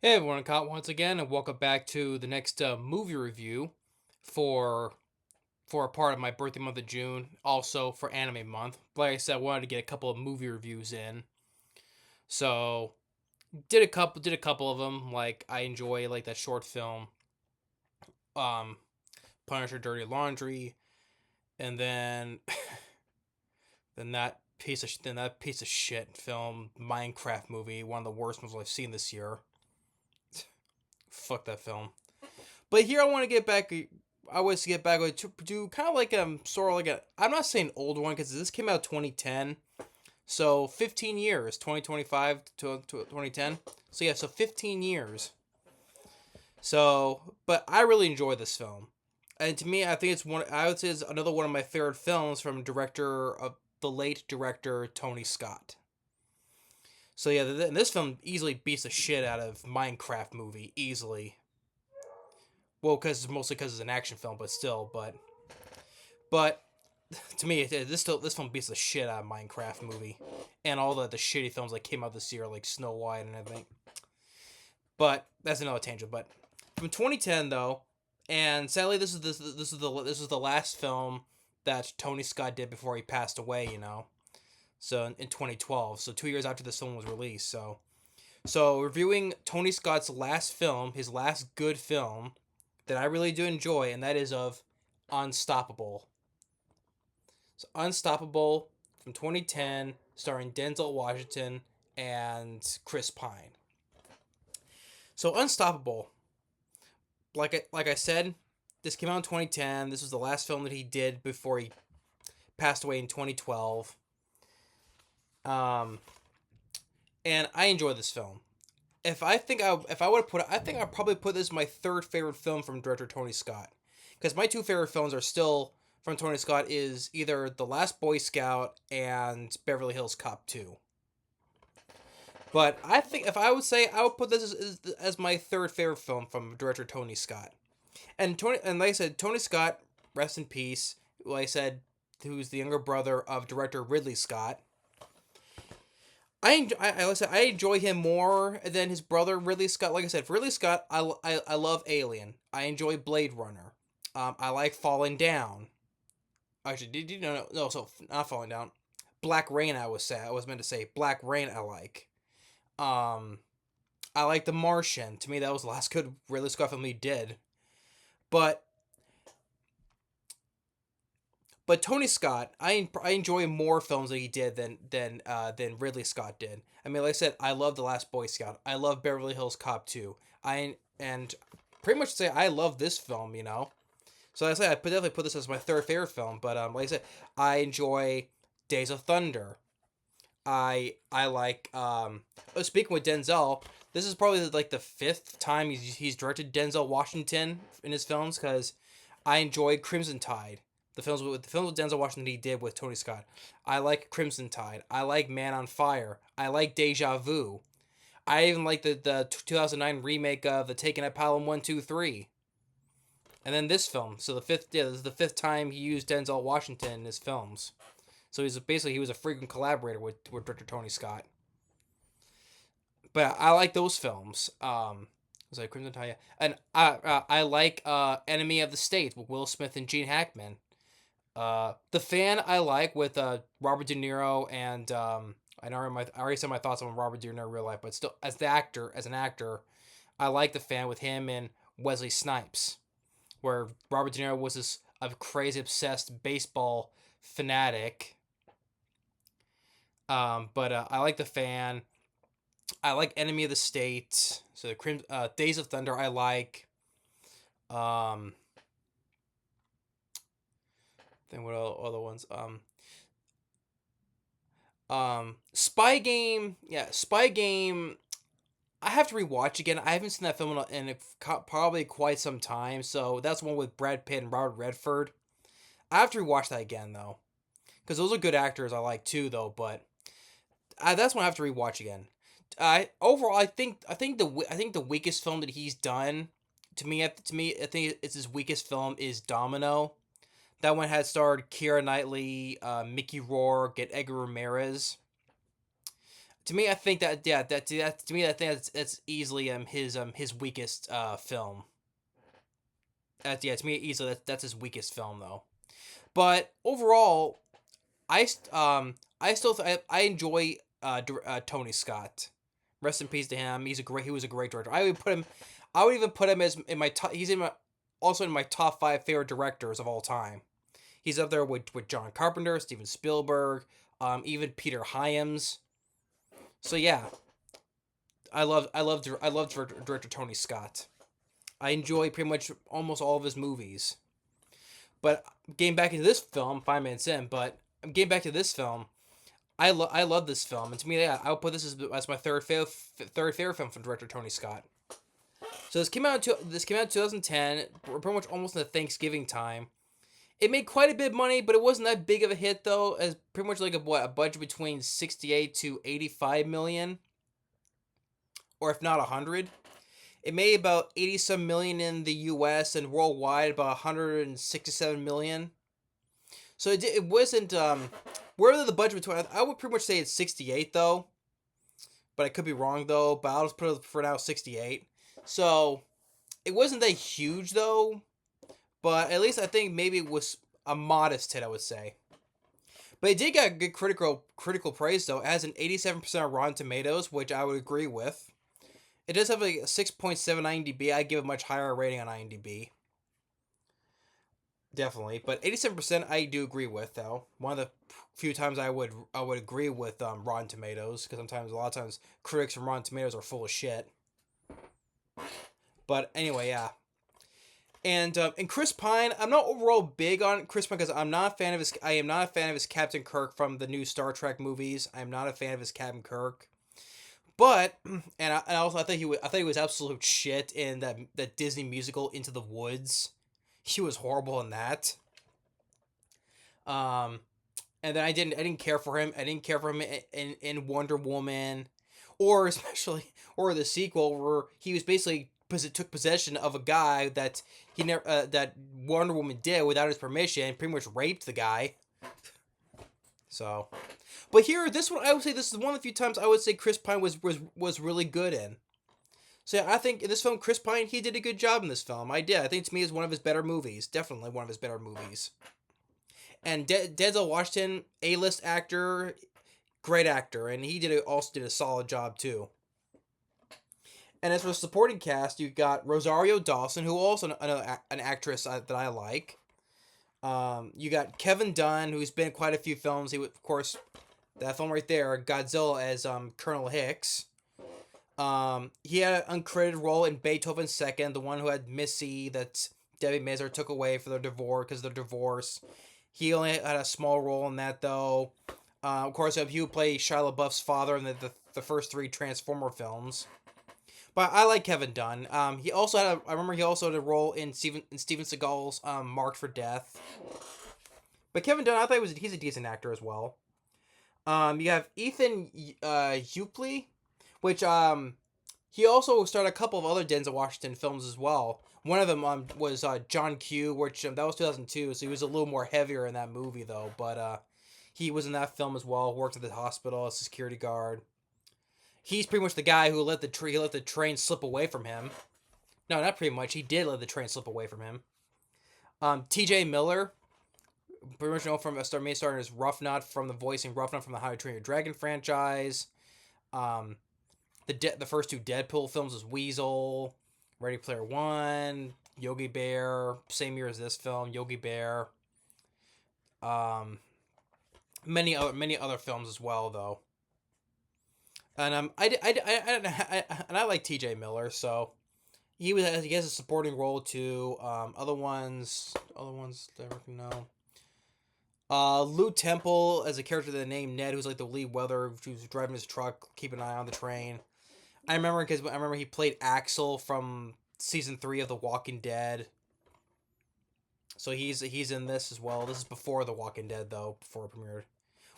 Hey everyone, Caught once again, and welcome back to the next movie review for for a part of my birthday month of June, also for anime month. Like I said, I wanted to get a couple of movie reviews in, so did a couple of them. Like I enjoy like that short film, um, Punisher: Dirty Laundry, and then that piece of shit film, Minecraft movie, one of the worst movies I've seen this year. Fuck that film. But here I want to get back. I was to get back to do kind of like sort of like a. I'm not saying old one because this came out 2010, so 15 years, 2025 to 2010. So yeah, so 15 years. So, but I really enjoy this film, and to me, I think it's one. I would say it's another one of my favorite films from director of the late director Tony Scott. So yeah, this film easily beats the shit out of Minecraft movie easily. Well, because mostly because it's an action film, but still, but to me, this film beats the shit out of Minecraft movie, and all the shitty films that came out this year, like Snow White and everything. But that's another tangent. But from 2010 though, and sadly, this is the last film that Tony Scott did before he passed away. So in 2012, so 2 years after this film was released. So reviewing Tony Scott's last film, his last good film that I really do enjoy, and that is of Unstoppable. So Unstoppable from 2010, starring Denzel Washington and Chris Pine. So Unstoppable, like I said, this came out in 2010. This was the last film that he did before he passed away in 2012. Um, and I enjoy this film. If I would have put it, I think I'd probably put this as my third favorite film from director Tony Scott, because my two favorite films are still from Tony Scott is either The Last Boy Scout and Beverly Hills Cop 2. But I think if I would say, I would put this as my third favorite film from director Tony Scott. And like I said, Tony Scott, rest in peace. Like I said, who's the younger brother of director Ridley Scott. I enjoy him more than his brother Ridley Scott. Like I said, for Ridley Scott, I love Alien. I enjoy Blade Runner. I like Falling Down. Actually, did you know? No, so not Falling Down. Black Rain. I was meant to say Black Rain. I like. Um, I like The Martian. To me, that was the last good Ridley Scott film he did. But Tony Scott, I enjoy more films that he did than Ridley Scott did. I mean, like I said, I love The Last Boy Scout. I love Beverly Hills Cop 2. And pretty much say I love this film. So like I said, I definitely put this as my third favorite film. But like I said, I enjoy Days of Thunder. I like speaking with Denzel, this is probably like the fifth time he's directed Denzel Washington in his films, because I enjoyed Crimson Tide. The films with Denzel Washington he did with Tony Scott. I like Crimson Tide. I like Man on Fire. I like Deja Vu. I even like the 2009 remake of the Taken at Pelham 123. And then this film. So this is the fifth time he used Denzel Washington in his films. So he was a frequent collaborator with director Tony Scott. But I like those films. Was like Crimson Tide, and I like Enemy of the State with Will Smith and Gene Hackman. The Fan I like with Robert De Niro and I already said my thoughts on Robert De Niro in real life, but still as an actor, I like The Fan with him and Wesley Snipes, where Robert De Niro was this a crazy obsessed baseball fanatic. But I like The Fan. I like Enemy of the State. So Days of Thunder I like. Um, then what other ones? Spy Game. Yeah, Spy Game. I have to rewatch again. I haven't seen that film probably quite some time. So that's one with Brad Pitt and Robert Redford. I have to rewatch that again though, because those are good actors I like too though. But that's one I have to rewatch again. I overall I think the weakest film that he's done to me I think it's his weakest film is Domino. That one had starred Keira Knightley, Mickey Rourke, and Edgar Ramirez. To me, I think that yeah, that to me, I think that's easily his weakest film. Yeah, to me, easily that's his weakest film though. But overall, I still I enjoy Tony Scott. Rest in peace to him. He was a great director. I would even put him as in my top. He's in my also in my top 5 favorite directors of all time. He's up there with John Carpenter, Steven Spielberg, even Peter Hyams. So yeah, I love director Tony Scott. I enjoy pretty much almost all of his movies. But getting back into this film, 5 minutes in, but I'm getting back to this film. I love this film, and to me, yeah, I would put this as my third favorite film from director Tony Scott. So this came out in 2010, pretty much almost in the Thanksgiving time. It made quite a bit of money, but it wasn't that big of a hit though, as pretty much like a budget between 68 to 85 million, or if not 100. It made about 80 some million in the U.S. and worldwide about 167 million. So it wasn't wherever the budget between. I would pretty much say it's 68 though, but I could be wrong though. But I'll just put it for now 68. So it wasn't that huge though, but at least I think maybe it was a modest hit, I would say. But it did get good critical praise though. It has an 87% of Rotten Tomatoes, which I would agree with. It does have a 6.7 IMDb. I give it a much higher rating on IMDb. Definitely, but 87% I do agree with though. One of the few times I would agree with Rotten Tomatoes, because sometimes a lot of times critics from Rotten Tomatoes are full of shit. But anyway, yeah. And Chris Pine, I'm not overall big on Chris Pine because I'm not a fan of his. I am not a fan of his Captain Kirk from the new Star Trek movies. I am not a fan of his Captain Kirk. But and also I think he was absolute shit in that Disney musical Into the Woods. He was horrible in that. Um, and then I didn't care for him. I didn't care for him in Wonder Woman, or especially or the sequel where he was basically took possession of a guy that he never that Wonder Woman did without his permission, pretty much raped the guy. So, but here this one I would say this is one of the few times I would say Chris Pine was really good in. So yeah, I think in this film, Chris Pine, he did a good job in this film. I did. I think to me, it's one of his better movies. Definitely one of his better movies. And Denzel Washington, A-list actor, great actor, and he also did a solid job too. And as for the supporting cast, you got Rosario Dawson, who also an actress that I like. You got Kevin Dunn, who's been in quite a few films. He was, of course, that film right there, Godzilla as Colonel Hicks. He had an uncredited role in Beethoven's Second, the one who had Missy that Debbie Mazar took away for their divorce because of their divorce. He only had a small role in that though. Of course, he would play Shia LaBeouf's father in the first 3 Transformer films. But I like Kevin Dunn. He also had a role in Steven Seagal's Marked for Death. But Kevin Dunn, I thought he's a decent actor as well. You have Ethan Suplee, which he also starred a couple of other Denzel Washington films as well. One of them was John Q, which that was 2002, so he was a little more heavier in that movie though. But he was in that film as well. Worked at the hospital as a security guard. He's pretty much the guy who let the train slip away from him. No, not pretty much. He did let the train slip away from him. T.J. Miller, pretty much known from main starting as Ruffnut from the voicing Ruffnut from the How to Train Your Dragon franchise. The first 2 Deadpool films was Weasel, Ready Player One, Yogi Bear, same year as this film, Yogi Bear. Many other films as well though. And I like T.J. Miller, so he has a supporting role too. Other ones that I reckon know. Lou Temple as a character that named Ned, who's like the lead welder who's driving his truck, keeping an eye on the train. I remember he played Axel from season 3 of The Walking Dead. So he's in this as well. This is before The Walking Dead though, before it premiered.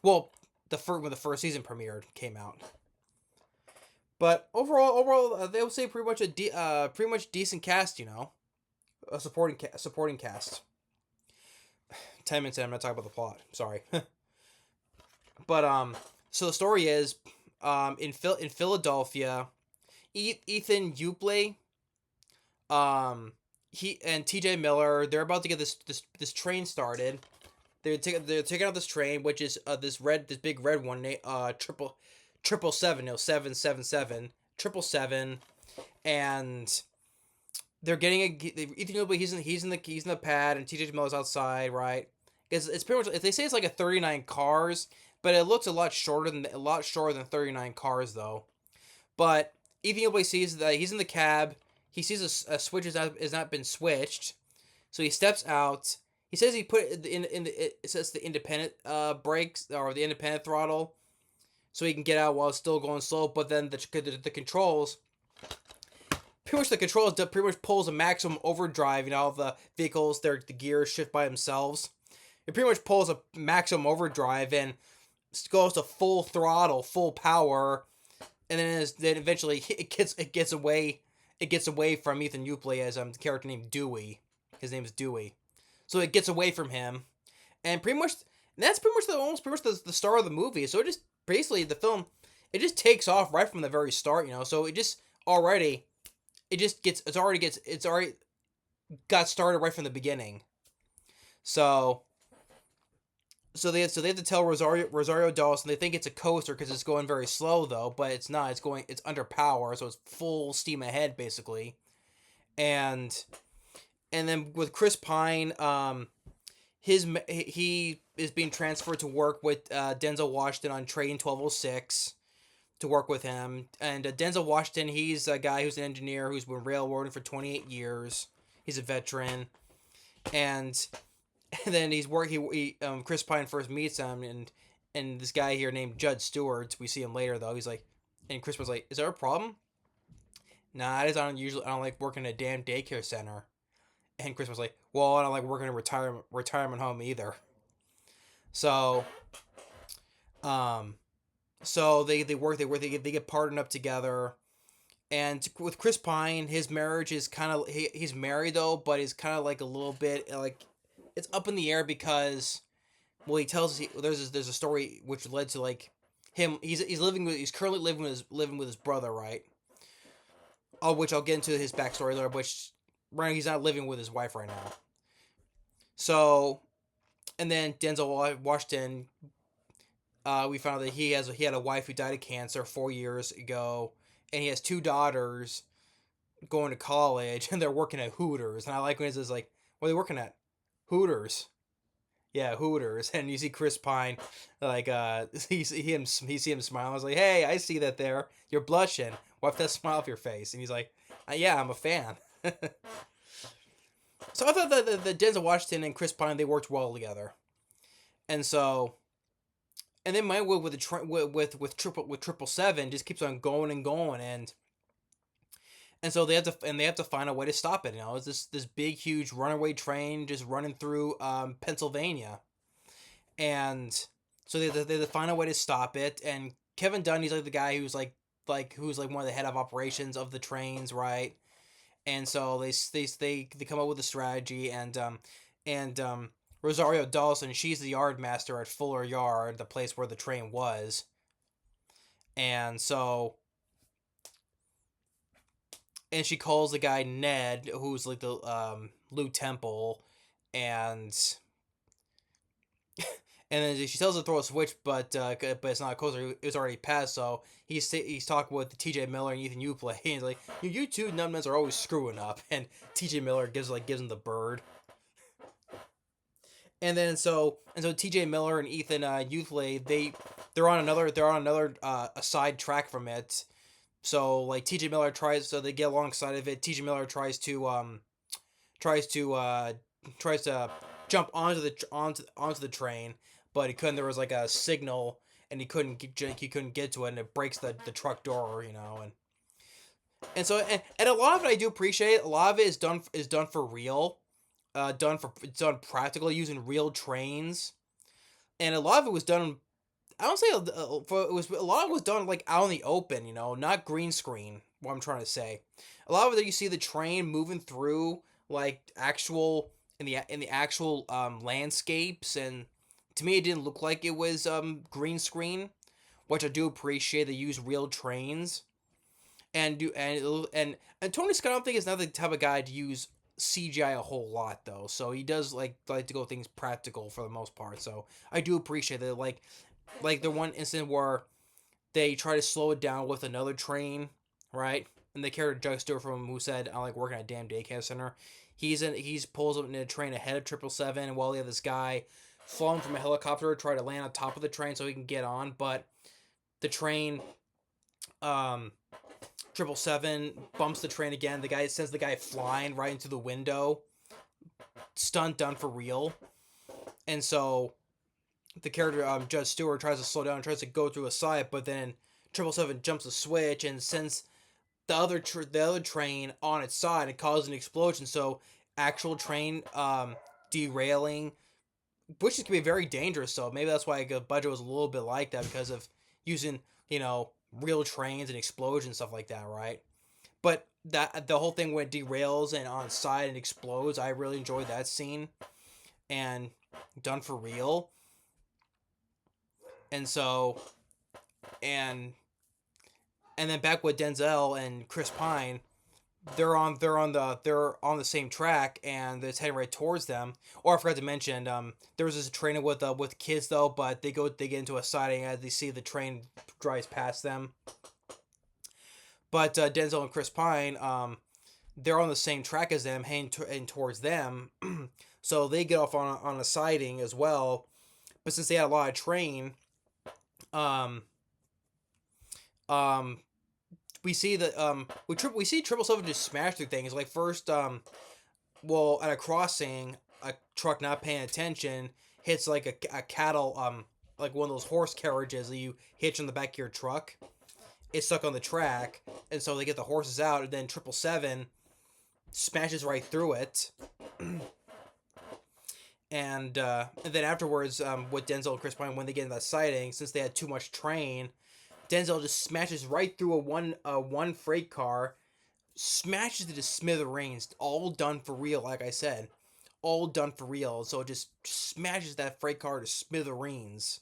Well, when the first season premiered came out. But overall, they would say pretty much decent cast, you know, a supporting cast. 10 minutes in, I'm not talking about the plot. Sorry. But so the story is, in Philadelphia, Ethan Suplee, um, he and T.J. Miller, they're about to get this train started. They're taking out this train, which is this big red one, triple seven, no 777, 777, and they're getting Ethan Suplee. He's in the pad, and T.J. Miller's outside, right? It's pretty much, if they say it's like a 39 cars, but it looks a lot shorter than 39 cars though. But Ethan Suplee sees that he's in the cab. He sees a switch has not been switched, so he steps out. He says he put it it says the independent brakes or the independent throttle, so he can get out while it's still going slow. But then the controls, pretty much the controls pretty much pulls a maximum overdrive. You know, all the vehicles, the gears shift by themselves. It pretty much pulls a maximum overdrive and goes to full throttle, full power, and then eventually it gets away. It gets away from Ethan Suplee as the character named Dewey. His name is Dewey, so it gets away from him, and that's pretty much the start of the movie. So it just basically the film, it just takes off right from the very start, you know. So it's already got started right from the beginning. So they have to tell Rosario Dawson. They think it's a coaster because it's going very slow though, but it's not. It's under power, so it's full steam ahead basically. And then with Chris Pine, he is being transferred to work with Denzel Washington on Train 1206 to work with him. And Denzel Washington, he's a guy who's an engineer who's been railroading for 28 years. He's a veteran, and then Chris Pine first meets him, and this guy here named Judd Stewart. We see him later though. He's like, and Chris was like, "Is there a problem?" Nah, I don't like working at a damn daycare center. And Chris was like, "Well, I don't like working in a retirement home either." So, um, they get partnered up together. And with Chris Pine, his marriage is kind of he's married though, but he's kind of like a little bit like it's up in the air because, well, he tells us there's a story which led to like him. He's currently living with his brother, right? Which I'll get into his backstory later. Which right now he's not living with his wife right now. So, and then Denzel Washington, we found that he had a wife who died of cancer 4 years ago, and he has two daughters going to college, and they're working at Hooters. And I like when it says like, "What are they working at?" Hooters. Yeah, Hooters. And you see Chris Pine, like, you see him smile. I was like, "Hey, I see that there. You're blushing. Wipe that smile off your face." And he's like, "Yeah, I'm a fan." So I thought that the Denzel Washington and Chris Pine, they worked well together. And so, and then my with with 777 just keeps on going and going, and so they have to find a way to stop it. You know, it's this big huge runaway train just running through Pennsylvania, and so they have to find a way to stop it. And Kevin Dunn, he's like the guy who's like one of the head of operations of the trains, right? And so they come up with a strategy, and Rosario Dawson, she's the yard master at Fuller Yard, the place where the train was, and so. And she calls the guy Ned, who's like the Lou Temple, and then she tells him to throw a switch, but it's not a coaster. It's already passed. So he's talking with T.J. Miller and Ethan Suplee. And he's like, you two numbnuts are always screwing up. And T.J. Miller gives him the bird. And then so T.J. Miller and Ethan Suplee, they're on another a side track from it. So like T.J. Miller so they get alongside of it. T.J. Miller tries to jump onto the train, but he couldn't. There was like a signal, and he couldn't get to it, and it breaks the truck door, you know, and so and a lot of it I do appreciate. A lot of it is done for real, it's done practical using real trains, and a lot of it was done. I don't say a lot of it was done like out in the open, you know, not green screen. What I'm trying to say, a lot of it you see the train moving through like actual in the actual landscapes, and to me it didn't look like it was green screen, which I do appreciate. They use real trains and do and Tony Scott, I don't think is not the type of guy to use CGI a whole lot though. So he does like to go things practical for the most part. So I do appreciate that. Like the one incident where they try to slow it down with another train, right? And the character Doug Stewart from who said I like working at a damn daycare center. He's pulls up in a train ahead of 777 while they have this guy falling from a helicopter try to land on top of the train so he can get on, but the train 777 bumps the train again. The guy sends the guy flying right into the window. Stunt done for real. And so the character Judge Stewart tries to slow down and tries to go through a side, but then 777 jumps a switch and sends the other train on its side and causes an explosion. So actual train derailing, which can be very dangerous. So maybe that's why the budget was a little bit like that because of using real trains and explosions and stuff like that, right? But that the whole thing when it derails and on its side and explodes, I really enjoyed that scene and done for real. And so and and then back with Denzel and Chris Pine, they're on the same track and it's heading right towards them. Or I forgot to mention, there was this train with kids though, but they get into a siding as they see the train drives past them. But Denzel and Chris Pine, they're on the same track as them, heading towards them. So they get off on a siding as well. But since they had a lot of train, um, um, we see that we see 777 just smash through things. Like first, well, at a crossing, a truck not paying attention hits like a cattle like one of those horse carriages that you hitch on the back of your truck. It's stuck on the track, and so they get the horses out, and then 777 smashes right through it. And then afterwards, with Denzel and Chris Pine, when they get in that sighting, since they had too much train, Denzel just smashes right through one freight car, smashes it to smithereens, all done for real, like I said. All done for real, so it just smashes that freight car to smithereens.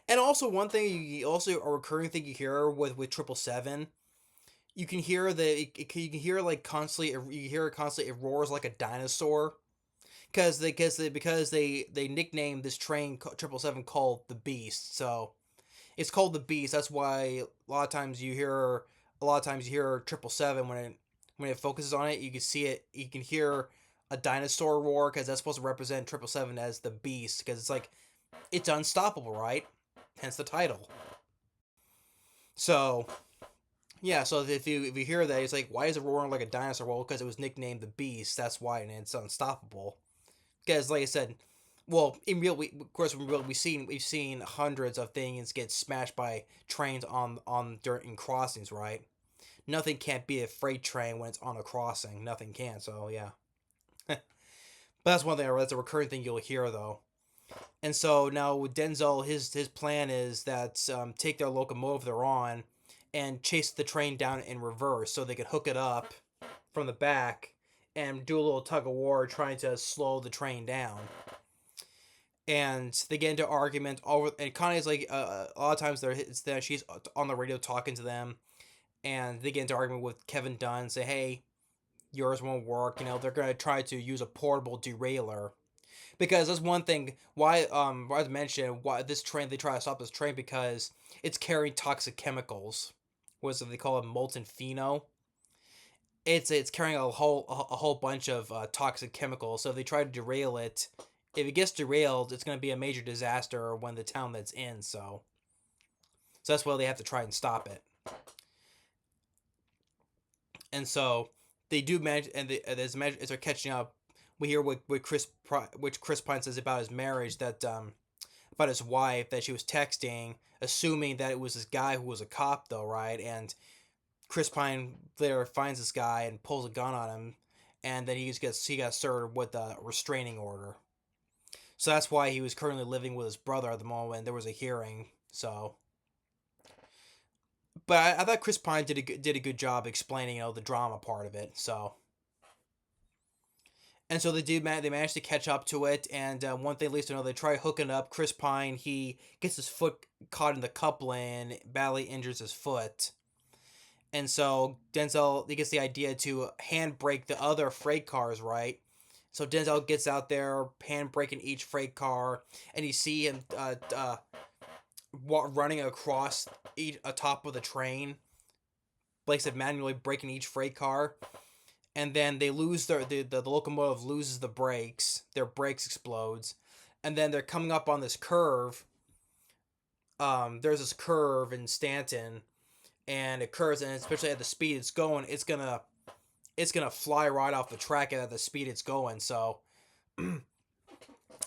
And also one thing, also a recurring thing you hear with 777, you can hear you can hear like constantly, you hear it constantly, it roars like a dinosaur. Because they nicknamed this train 777 called the Beast, so it's called the Beast. That's why a lot of times you hear 777 when it focuses on it. You can see it. You can hear a dinosaur roar because that's supposed to represent 777 as the Beast because it's like it's unstoppable, right? Hence the title. So yeah, so if you hear that, it's like why is it roaring like a dinosaur? Well, because it was nicknamed the Beast. That's why, and it's unstoppable. Because like I said, well, of course, we've seen hundreds of things get smashed by trains on during crossings, right? Nothing can't be a freight train when it's on a crossing. Nothing can. So yeah, but that's one thing. That's a recurring thing you'll hear though. And so now with Denzel, his plan is that take their locomotive they're on, and chase the train down in reverse so they could hook it up from the back and do a little tug of war trying to slow the train down. And they get into argument over, and Connie's like a lot of times she's on the radio talking to them, and they get into argument with Kevin Dunn, say, hey, yours won't work. They're gonna try to use a portable derailleur because that's one thing why I mentioned why this train they try to stop this train because it's carrying toxic chemicals. What they call it, molten pheno. It's carrying a whole bunch of toxic chemicals. So if they try to derail it, if it gets derailed, it's going to be a major disaster when the town that's in. So that's why they have to try and stop it. And so they do manage, and as they're catching up, we hear what Chris Pine says about his marriage, that about his wife, that she was texting, assuming that it was this guy who was a cop, though, right? And Chris Pine there finds this guy and pulls a gun on him, and then he got served with a restraining order. So that's why he was currently living with his brother at the moment. There was a hearing, so. But I thought Chris Pine did a good job explaining, the drama part of it. So, And so they managed to catch up to it, and one thing leads to another. They try hooking up. Chris Pine, he gets his foot caught in the coupling, badly injures his foot, and so Denzel he gets the idea to handbrake the other freight cars, right? So Denzel gets out there, handbraking each freight car, and you see him running across atop of the train, like I said, manually braking each freight car, and then they lose the locomotive loses the brakes, their brakes explodes, and then they're coming up on this curve. There's this curve in Stanton, and it curves, and especially at the speed it's going, it's gonna fly right off the track at the speed it's going. So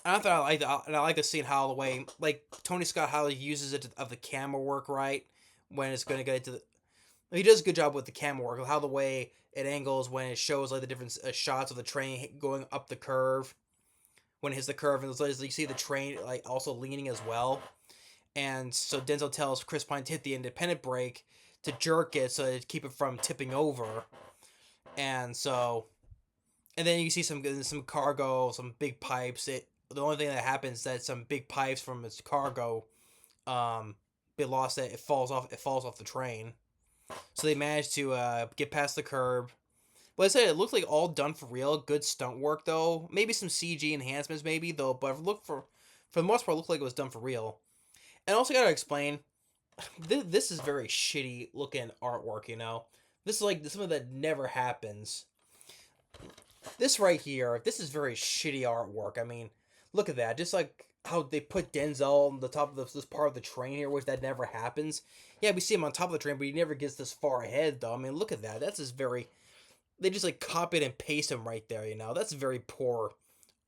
I thought I like to see how the way like Tony Scott how he uses it of the camera work right when it's gonna get into the. He does a good job with the camera work, how the way it angles when it shows like the different shots of the train going up the curve when it hits the curve, and you see the train like also leaning as well. And so Denzel tells Chris Pine to hit the independent brake to jerk it so to keep it from tipping over. And so, and then you see some cargo, some big pipes. The only thing that happens is that some big pipes from its cargo, be lost. That it falls off. It falls off the train. So they managed to get past the curb. But I said it looked like all done for real. Good stunt work though. Maybe some CG enhancements, maybe though. But look for the most part, it looked like it was done for real. And also gotta explain, this is very shitty looking artwork. This is like something that never happens. This right here, this is very shitty artwork. I mean, look at that. Just like how they put Denzel on the top of this part of the train here, which that never happens. Yeah, we see him on top of the train, but he never gets this far ahead, though. I mean, look at that. That's just very. They just like copied and paste him right there. That's very poor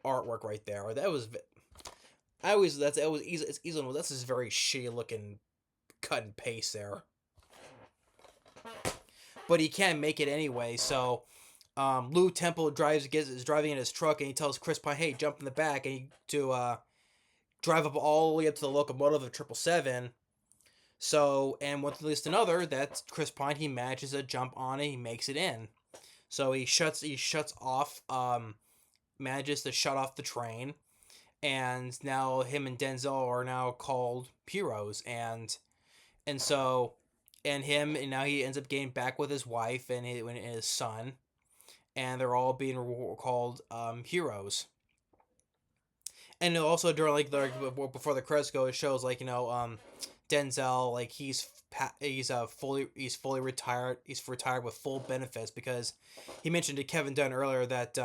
artwork right there. That was. I always that was easy. It's easy. That's just very shitty looking cut and paste there. But he can't make it anyway, so Lou Temple is driving in his truck, and he tells Chris Pine, "Hey, jump in the back," and to drive up all the way up to the locomotive of 777. So, and one thing leads to another. That's Chris Pine. He manages to jump on it. He makes it in. So he shuts off. Manages to shut off the train, and now him and Denzel are now called heroes, and so and now he ends up getting back with his wife and his son, and they're all being called heroes. And also during before the credits go, it shows Denzel, like he's fully retired. He's retired with full benefits because he mentioned to Kevin Dunn earlier that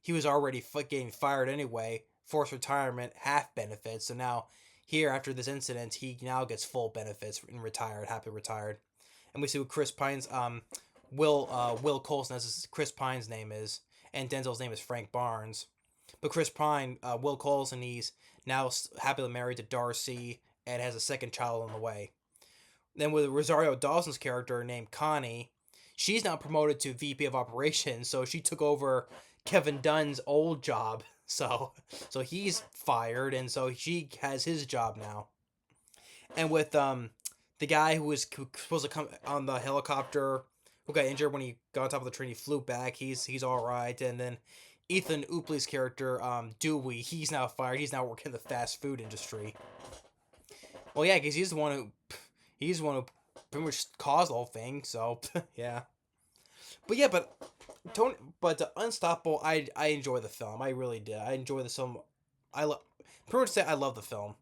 he was already getting fired anyway, forced retirement, half benefits. So now here after this incident, he now gets full benefits and retired, happy retired. And we see what Chris Pine's Will Coulson, as Chris Pine's name is, and Denzel's name is Frank Barnes. But Chris Pine, Will Coulson, he's now happily married to Darcy and has a second child on the way. Then with Rosario Dawson's character named Connie, she's now promoted to VP of Operations, so she took over Kevin Dunn's old job. So he's fired, and so she has his job now. And with the guy who was supposed to come on the helicopter, who got injured when he got on top of the train, he flew back. He's all right. And then Ethan Upley's character, Dewey, he's now fired. He's now working in the fast food industry. Well, yeah, because he's the one who pretty much caused the whole thing. So yeah, but Unstoppable, I enjoy the film. I really did. I enjoy the film. Pretty much say I love the film.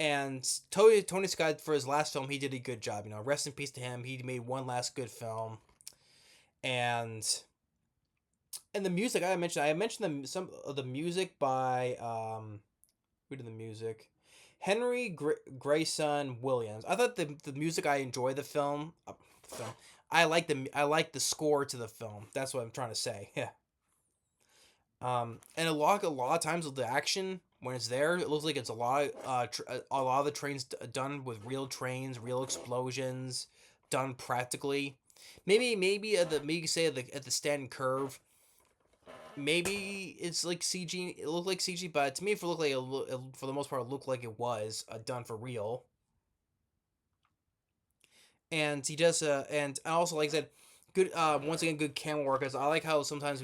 And Tony Scott, for his last film, he did a good job. Rest in peace to him. He made one last good film, and the music I mentioned some of the music by who did the music? Henry Grayson Williams. I thought the music, I enjoy the film. I like the score to the film. That's what I'm trying to say. Yeah. And a lot of times with the action, when it's there, it looks like it's a lot of the trains done with real trains, real explosions, done practically. Maybe at the stand curve, maybe it's like CG. It looked like CG, but to me, it looked like for the most part, it looked like it was done for real. And he does, and also like I said, good. Once again, good camera work. Cause I like how sometimes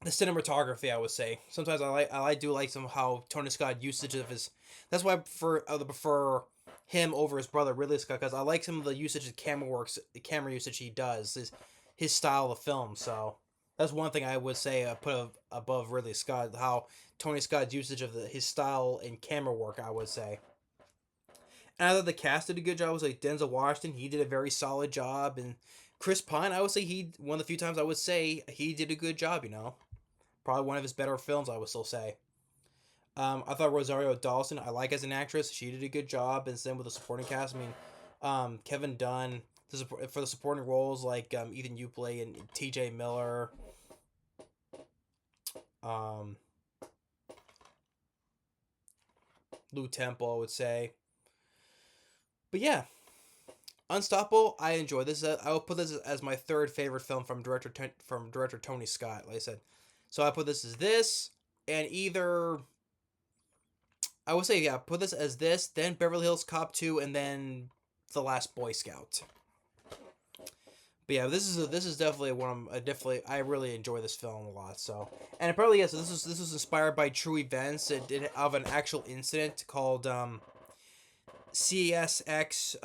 the cinematography, I would say. Sometimes I do like some how Tony Scott usage of his. That's why I prefer him over his brother Ridley Scott, because I like some of the usage of the camera usage he does, his style of film. So that's one thing I would say above Ridley Scott, how Tony Scott's usage of his style in camera work, I would say. And I thought the cast did a good job. I was like Denzel Washington, he did a very solid job, and Chris Pine, I would say he one of the few times I would say he did a good job. Probably one of his better films, I would still say. I thought Rosario Dawson, I like as an actress. She did a good job, and same with the supporting cast. I mean, Kevin Dunn for the supporting roles like Ethan Suplee and T.J. Miller. Um, Lou Temple, I would say. But yeah, Unstoppable, I enjoy this. I will put this as my third favorite film from director Tony Scott. Like I said, so I put this as this, and either I would say yeah, put this as this, then Beverly Hills Cop 2, and then The Last Boy Scout. But yeah, this is definitely one of definitely I really enjoy this film a lot. So and apparently yes, this was inspired by true events. It did of an actual incident called CSX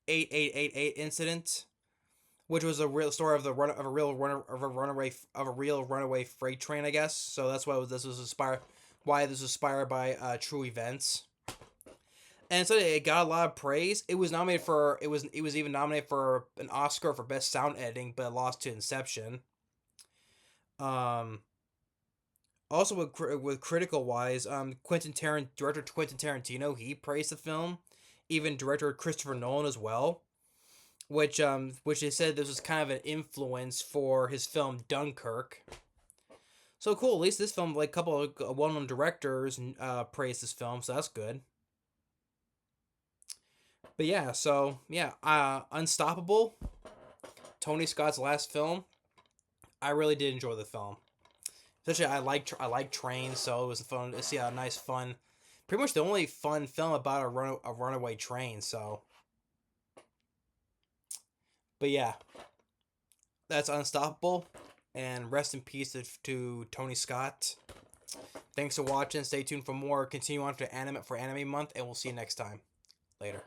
8888 incident, which was a real story of a real runaway freight train, I guess. So that's why this was inspired. Why this was inspired by true events. And so it got a lot of praise. It was nominated for it was even nominated for an Oscar for best sound editing, but it lost to Inception. Um, Also with critical wise, director Quentin Tarantino, he praised the film, even director Christopher Nolan as well, which they said this was kind of an influence for his film Dunkirk. So cool, at least this film, like a couple of well-known directors praised this film, so that's good. But yeah, so yeah, Unstoppable, Tony Scott's last film. I really did enjoy the film. Especially I like trains, so it was fun to see a nice fun, pretty much the only fun film about a runaway train. So, but yeah, that's Unstoppable, and rest in peace to Tony Scott. Thanks for watching. Stay tuned for more. Continue on for Anime Month, and we'll see you next time. Later.